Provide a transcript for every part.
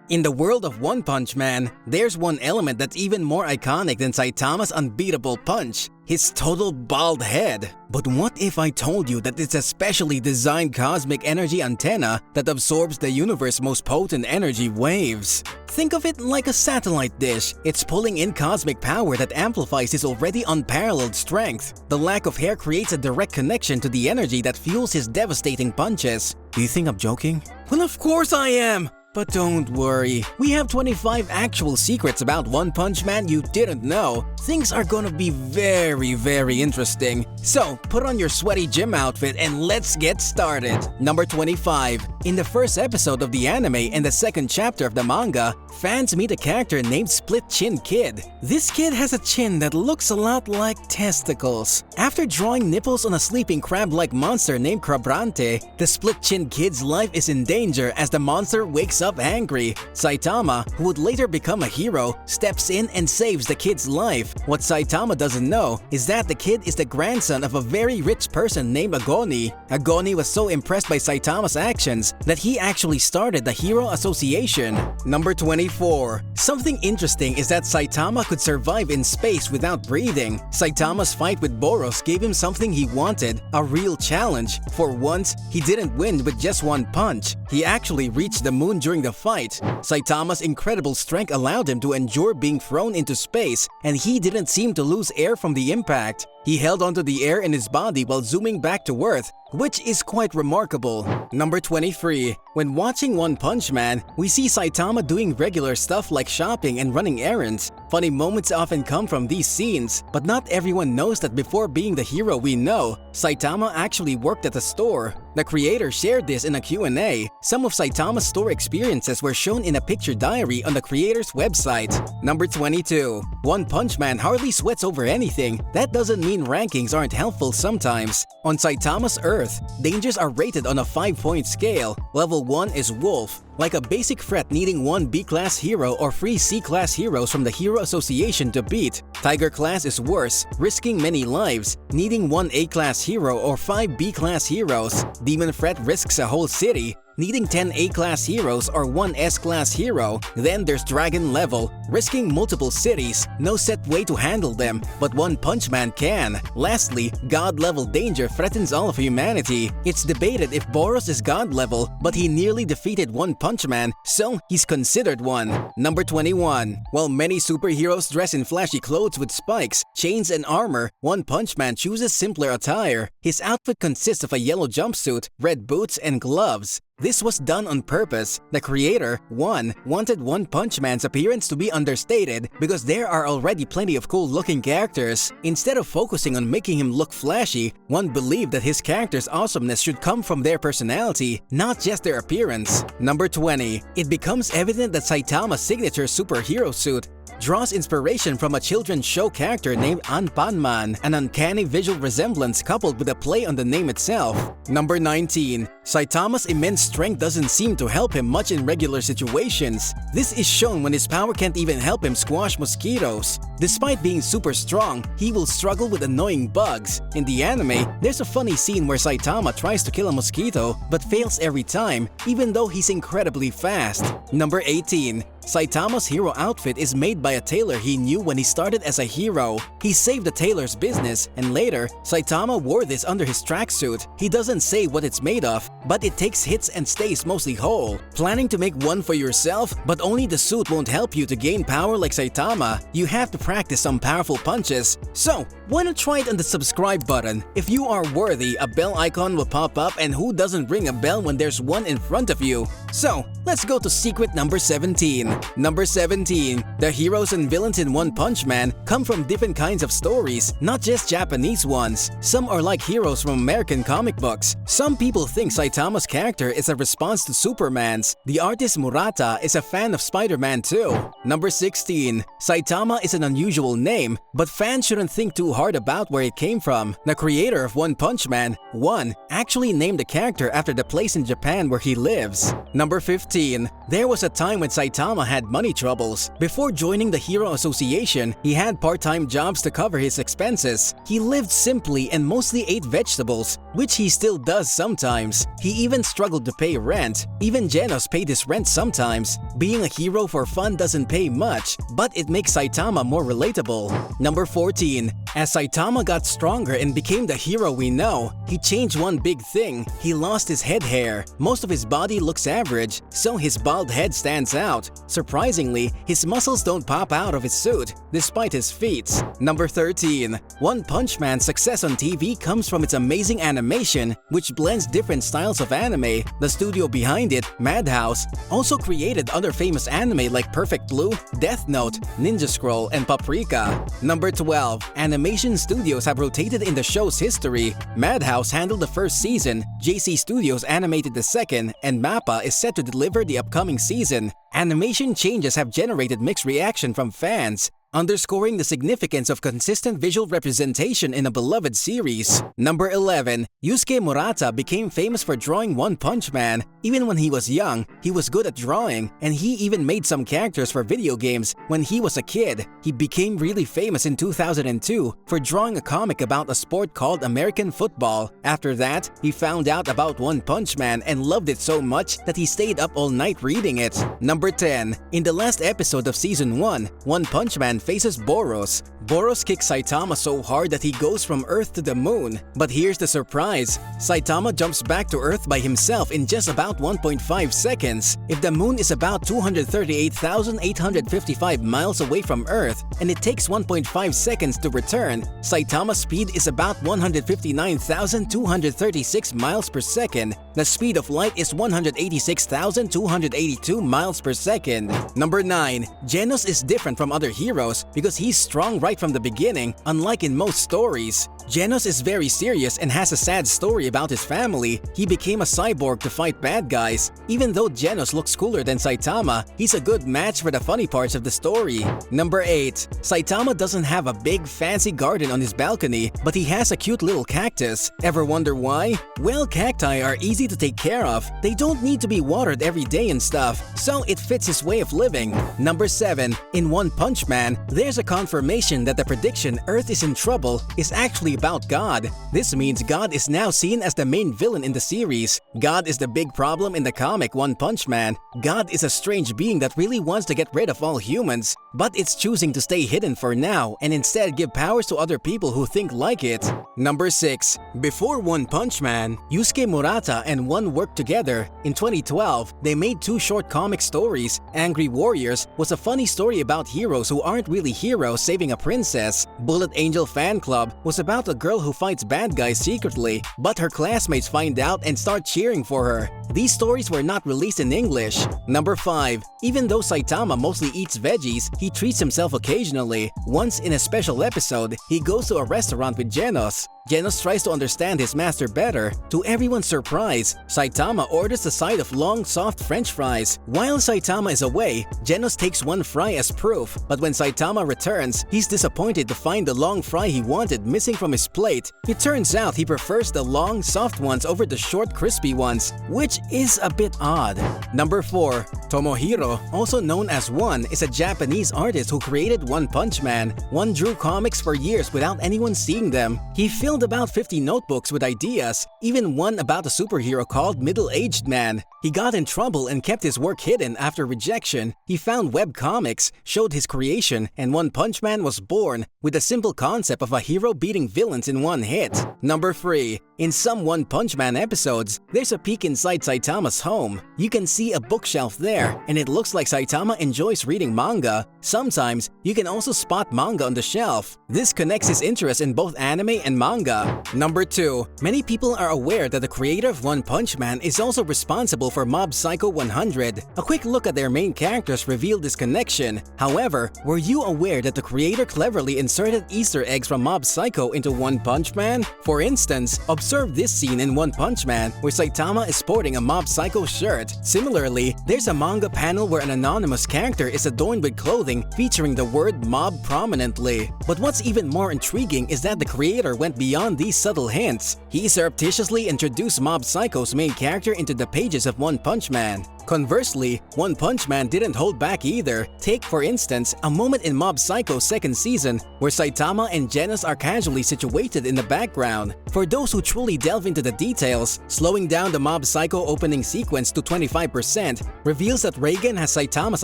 In the world of One Punch Man, there's one element that's even more iconic than Saitama's unbeatable punch: his total bald head. But what if I told you that it's a specially designed cosmic energy antenna that absorbs the universe's most potent energy waves? Think of it like a satellite dish. It's pulling in cosmic power that amplifies his already unparalleled strength. The lack of hair creates a direct connection to the energy that fuels his devastating punches. Do you think I'm joking? Well, of course I am! But don't worry, we have 25 actual secrets about One Punch Man you didn't know. Things are gonna be very interesting. So, put on your sweaty gym outfit and let's get started. Number 25. In the first episode of the anime and the second chapter of the manga, fans meet a character named Split Chin Kid. This kid has a chin that looks a lot like testicles. After drawing nipples on a sleeping crab-like monster named Crabrante, the Split Chin Kid's life is in danger as the monster wakes up angry. Saitama, who would later become a hero, steps in and saves the kid's life. What Saitama doesn't know is that the kid is the grandson of a very rich person named Agoni. Agoni was so impressed by Saitama's actions that he actually started the Hero Association. Number 24. Something interesting is that Saitama could survive in space without breathing. Saitama's fight with Boros gave him something he wanted, a real challenge. For once, he didn't win with just one punch. He actually reached the moon during the fight. Saitama's incredible strength allowed him to endure being thrown into space, and he didn't seem to lose air from the impact. He held onto the air in his body while zooming back to Earth, which is quite remarkable. Number 23. When watching One Punch Man, we see Saitama doing regular stuff like shopping and running errands. Funny moments often come from these scenes, but not everyone knows that before being the hero we know, Saitama actually worked at a store. The creator shared this in a Q&A. Some of Saitama's store experiences were shown in a picture diary on the creator's website. Number 22. One Punch Man hardly sweats over anything. That doesn't mean rankings aren't helpful sometimes. On Saitama's Earth, dangers are rated on a 5-point scale. Level 1 is Wolf, like a basic threat needing 1 B-class hero or 3 C-class heroes from the Hero Association to beat. Tiger class is worse, risking many lives, needing 1 A-class hero or 5 B-class heroes. Demon threat risks a whole city, needing 10 A-class heroes or 1 S-class hero. Then there's Dragon level, risking multiple cities, no set way to handle them, but One Punch Man can. Lastly, God level danger threatens all of humanity. It's debated if Boros is God level, but he nearly defeated One Punch Man, so he's considered one. Number 21. While many superheroes dress in flashy clothes with spikes, chains and armor, One Punch Man chooses simpler attire. His outfit consists of a yellow jumpsuit, red boots, and gloves. This was done on purpose. The creator, One, wanted One Punch Man's appearance to be understated because there are already plenty of cool-looking characters. Instead of focusing on making him look flashy, One believed that his character's awesomeness should come from their personality, not just their appearance. Number 20. It becomes evident that Saitama's signature superhero suit draws inspiration from a children's show character named Anpanman, an uncanny visual resemblance coupled with a play on the name itself. Number 19. Saitama's immense strength doesn't seem to help him much in regular situations. This is shown when his power can't even help him squash mosquitoes. Despite being super strong, he will struggle with annoying bugs. In the anime, there's a funny scene where Saitama tries to kill a mosquito but fails every time, even though he's incredibly fast. Number 18. Saitama's hero outfit is made by a tailor he knew when he started as a hero. He saved the tailor's business, and later, Saitama wore this under his tracksuit. He doesn't say what it's made of, but it takes hits and stays mostly whole. Planning to make one for yourself, but only the suit won't help you to gain power like Saitama? You have to practice some powerful punches. So, why not try it on the subscribe button? If you are worthy, a bell icon will pop up, and who doesn't ring a bell when there's one in front of you? So, let's go to secret number 17. Number 17. The heroes and villains in One Punch Man come from different kinds of stories, not just Japanese ones. Some are like heroes from American comic books. Some people think Saitama's character is a response to Superman's. The artist Murata is a fan of Spider-Man too. Number 16. Saitama is an unusual name, but fans shouldn't think too hard about where it came from. The creator of One Punch Man, One, actually named the character after the place in Japan where he lives. Number 15. 13. There was a time when Saitama had money troubles. Before joining the Hero Association, he had part-time jobs to cover his expenses. He lived simply and mostly ate vegetables, which he still does sometimes. He even struggled to pay rent. Even Genos paid his rent sometimes. Being a hero for fun doesn't pay much, but it makes Saitama more relatable. Number 14. As Saitama got stronger and became the hero we know, he changed one big thing. He lost his head hair. Most of his body looks average, so his bald head stands out. Surprisingly, his muscles don't pop out of his suit, despite his feats. Number 13. One Punch Man's success on TV comes from its amazing animation, which blends different styles of anime. The studio behind it, Madhouse, also created other famous anime like Perfect Blue, Death Note, Ninja Scroll, and Paprika. Number 12. Animation studios have rotated in the show's history. Madhouse handled the first season, JC Studios animated the second, and MAPPA is set to deliver the upcoming season. Animation changes have generated mixed reaction from fans, underscoring the significance of consistent visual representation in a beloved series. Number 11. Yusuke Murata became famous for drawing One Punch Man. Even when he was young, he was good at drawing, and he even made some characters for video games when he was a kid. He became really famous in 2002 for drawing a comic about a sport called American football. After that, he found out about One Punch Man and loved it so much that he stayed up all night reading it. Number 10. In the last episode of Season 1, One Punch Man faces Boros. Boros kicks Saitama so hard that he goes from Earth to the moon. But here's the surprise. Saitama jumps back to Earth by himself in just about 1.5 seconds. If the moon is about 238,855 miles away from Earth and it takes 1.5 seconds to return, Saitama's speed is about 159,236 miles per second. The speed of light is 186,282 miles per second. Number 9. Genos is different from other heroes because he's strong right from the beginning, unlike in most stories. Genos is very serious and has a sad story about his family. He became a cyborg to fight bad guys. Even though Genos looks cooler than Saitama, he's a good match for the funny parts of the story. Number 8. Saitama doesn't have a big fancy garden on his balcony, but he has a cute little cactus. Ever wonder why? Well, cacti are easy to take care of. They don't need to be watered every day and stuff, so it fits his way of living. Number 7. In One Punch Man, there's a confirmation that the prediction Earth is in trouble is actually about God. This means God is now seen as the main villain in the series. God is the big problem in the comic One Punch Man. God is a strange being that really wants to get rid of all humans, but it's choosing to stay hidden for now and instead give powers to other people who think like it. Number 6. Before One Punch Man, Yusuke Murata and One worked together. In 2012, they made 2 short comic stories. Angry Warriors was a funny story about heroes who aren't really heroes saving a princess. Bullet Angel Fan Club was about a girl who fights bad guys secretly, but her classmates find out and start cheering for her. These stories were not released in English. Number 5. Even though Saitama mostly eats veggies, he treats himself occasionally. Once in a special episode, he goes to a restaurant with Genos. Genos tries to understand his master better. To everyone's surprise, Saitama orders a side of long, soft French fries. While Saitama is away, Genos takes one fry as proof, but when Saitama returns, he's disappointed to find the long fry he wanted missing from his plate. It turns out he prefers the long, soft ones over the short, crispy ones, which is a bit odd. Number 4. Tomohiro, also known as One, is a Japanese artist who created One Punch Man. One drew comics for years without anyone seeing them. He filled about 50 notebooks with ideas, even one about a superhero called Middle-Aged Man. He got in trouble and kept his work hidden after rejection. He found webcomics, showed his creation, and One Punch Man was born with the simple concept of a hero beating villains in one hit. Number 3. In some One Punch Man episodes, there's a peek inside Saitama's home. You can see a bookshelf there, and it looks like Saitama enjoys reading manga. Sometimes, you can also spot manga on the shelf. This connects his interest in both anime and manga. Number 2. Many people are aware that the creator of One Punch Man is also responsible for Mob Psycho 100. A quick look at their main characters revealed this connection. However, were you aware that the creator cleverly inserted Easter eggs from Mob Psycho into One Punch Man? For instance, observe this scene in One Punch Man where Saitama is sporting a Mob Psycho shirt. Similarly, there's a manga panel where an anonymous character is adorned with clothing featuring the word mob prominently. But what's even more intriguing is that the creator went beyond these subtle hints. He surreptitiously introduced Mob Psycho's main character into the pages of One Punch Man. Conversely, One Punch Man didn't hold back either. Take, for instance, a moment in Mob Psycho's second season where Saitama and Genos are casually situated in the background. For those who truly delve into the details, slowing down the Mob Psycho opening sequence to 25% reveals that Reigen has Saitama's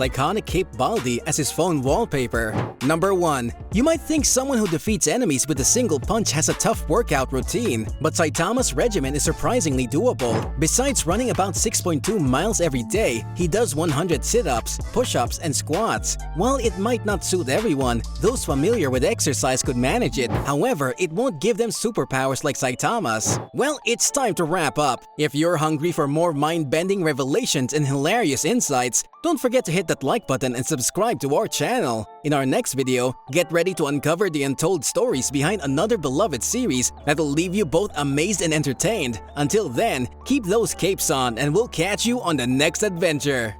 iconic Cape Baldi as his phone wallpaper. Number 1. You might think someone who defeats enemies with a single punch has a tough workout routine, but Saitama's regimen is surprisingly doable. Besides running about 6.2 miles every day, he does 100 sit-ups, push-ups, and squats. While it might not suit everyone, those familiar with exercise could manage it. However, it won't give them superpowers like Saitama's. Well, it's time to wrap up. If you're hungry for more mind-bending revelations and hilarious insights, don't forget to hit that like button and subscribe to our channel. In our next video, get ready to uncover the untold stories behind another beloved series that'll leave you both amazed and entertained. Until then, keep those capes on and we'll catch you on the next adventure.